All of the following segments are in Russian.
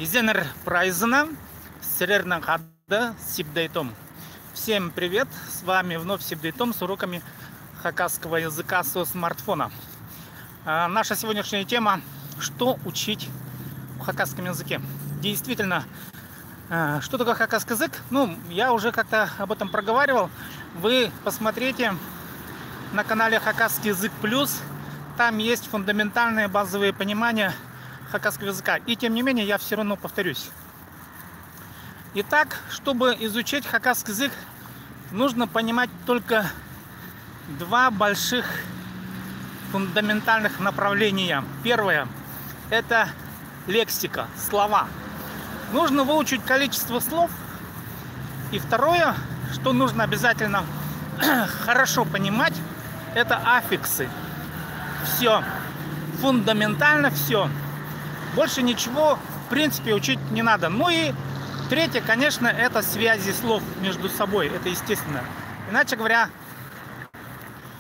Изенер Прайзена, Серерна Хадда, Сибдейтом. Всем привет! С вами вновь Сибдейтом с уроками хакасского языка со смартфона. Наша сегодняшняя тема – что учить в хакасском языке. Действительно, что такое хакасский язык? Я уже как-то об этом проговаривал. Вы посмотрите на канале Хакасский язык плюс. Там есть фундаментальные базовые понимания хакасского языка. И тем не менее, я все равно повторюсь. Итак, чтобы изучить хакасский язык, нужно понимать только два больших фундаментальных направления. Первое – это лексика, слова. Нужно выучить количество слов. И второе, что нужно обязательно хорошо понимать, это аффиксы. Все. Фундаментально все. Больше ничего, в принципе, учить не надо. Ну и третье, конечно, это связи слов между собой. Это естественно. Иначе говоря,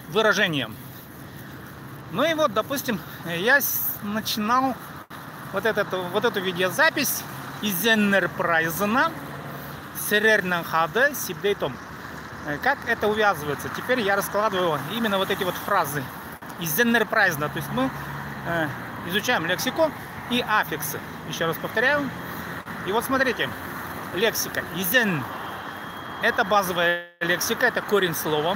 выражение. Ну и вот, допустим, я начинал вот эту видеозапись Изенер Прайзена, Серернан Хада, Сибдейтом. Как это увязывается? Теперь я раскладываю именно вот эти вот фразы. Изенер Прайзена. То есть мы изучаем лексику и аффиксы. Еще раз повторяю. И вот смотрите. Лексика. Изен. Это базовая лексика, это корень слова.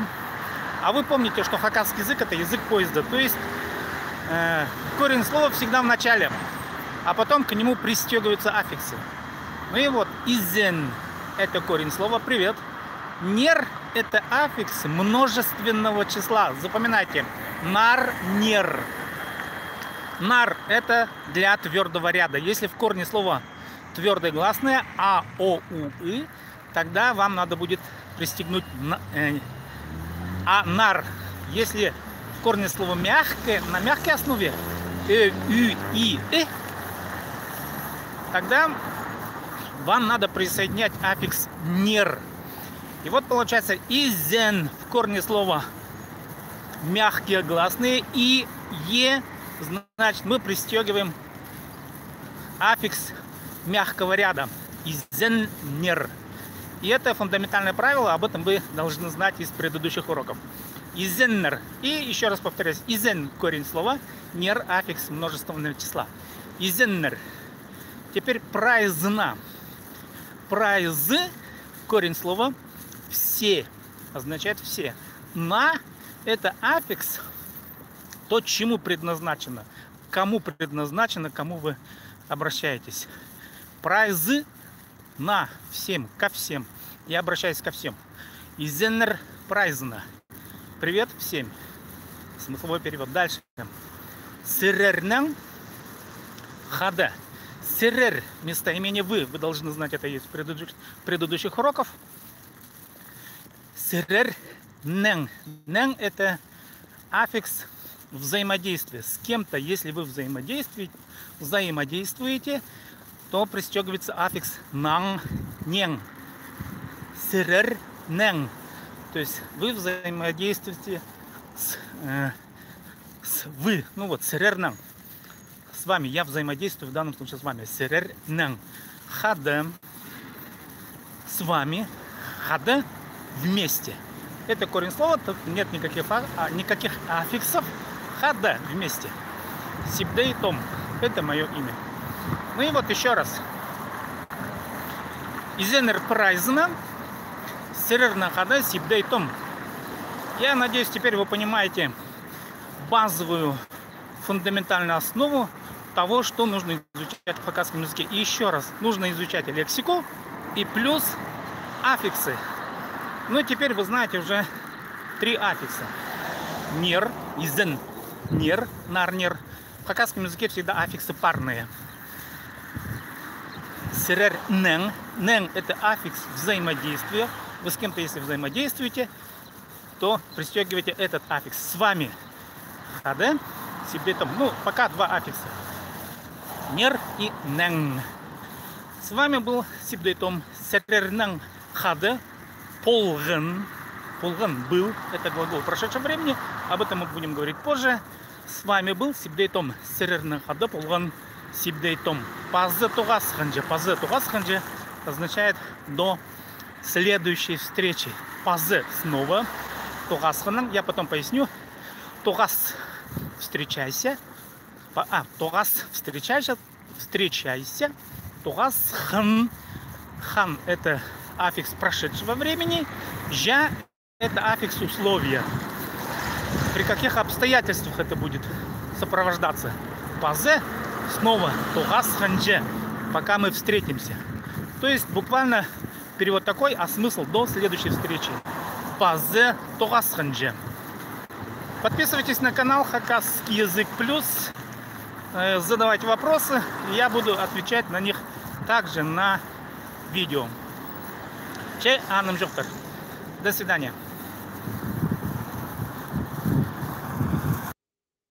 А вы помните, что хакасский язык это язык поезда. То есть корень слова всегда в начале, а потом к нему пристегиваются аффиксы. Ну и вот изен это корень слова привет. Нер это аффикс множественного числа. Запоминайте. Нар, нер. Нар это для твердого ряда. Если в корне слова твердые гласные а, о, у, и, тогда вам надо будет пристегнуть нар. Если в корне слова мягкое, на мягкой основе ю, и, тогда вам надо присоединять аффикс нер. И вот получается изен в корне слова мягкие гласные и е, значит мы пристегиваем аффикс мягкого ряда изеннер. И это фундаментальное правило, об этом вы должны знать из предыдущих уроков. Изеннер. И еще раз повторяюсь, изен корень слова, нер аффикс множественного числа. Изеннер. Теперь прайзна. Прайз корень слова все означает все. На это аффикс, то, чему предназначено, кому предназначено, кому вы обращаетесь. Прайз на всем, ко всем. Я обращаюсь ко всем. Изенер прайзна. Привет всем. Смысловой перевод. Дальше. Серернен хада. Серер местоимение вы. Вы должны знать это из предыдущих уроков. Серер нен. Нен это аффикс взаимодействия. С кем-то, если вы взаимодействуете, то пристегивается аффикс нан, нен. Серер нен. То есть вы взаимодействуете с вы. Ну вот, серер нен. С вами. Я взаимодействую в данном случае с вами. Серер нен. Хада. С вами. Хада. Вместе. Это корень слова, тут нет никаких аффиксов. Хада вместе. Сибдейтом. Это мое имя. Ну и вот еще раз. Изенер Прайзена. Серерна хада сибдейтом. Я надеюсь, теперь вы понимаете базовую фундаментальную основу того, что нужно изучать в хакасском языке. И еще раз, нужно изучать лексику и плюс аффиксы. Ну и теперь вы знаете уже три аффикса. Нер, изен, нер, нар, нер. В хакасском языке всегда аффиксы парные. Серер нен. Нен это аффикс взаимодействия. Вы с кем-то, если взаимодействуете, то пристегивайте этот аффикс. С вами. Хада, сибдейтом. Пока два аффикса. Нер и нен. С вами был сибдейтом. Серернен хада. Полган. Полган был. Это глагол в прошедшем времени. Об этом мы будем говорить позже. С вами был Сибдейтом. Серернен хада полган. сибдейтом. Пазы тугас ханже означает до следующей встречи. Пазы снова. Тугас ханан, я потом поясню. Тугас встречайся. Тугас встречайся. Тугас хан. Хан это аффикс прошедшего времени. Жа это аффикс условия. При каких обстоятельствах это будет сопровождаться? Пазе снова тугас ханже, пока мы встретимся. То есть буквально перевод такой, а смысл до следующей встречи. Пазе тугас ханже. Подписывайтесь на канал Хакасский язык плюс. Задавайте вопросы, и я буду отвечать на них также на видео. До свидания.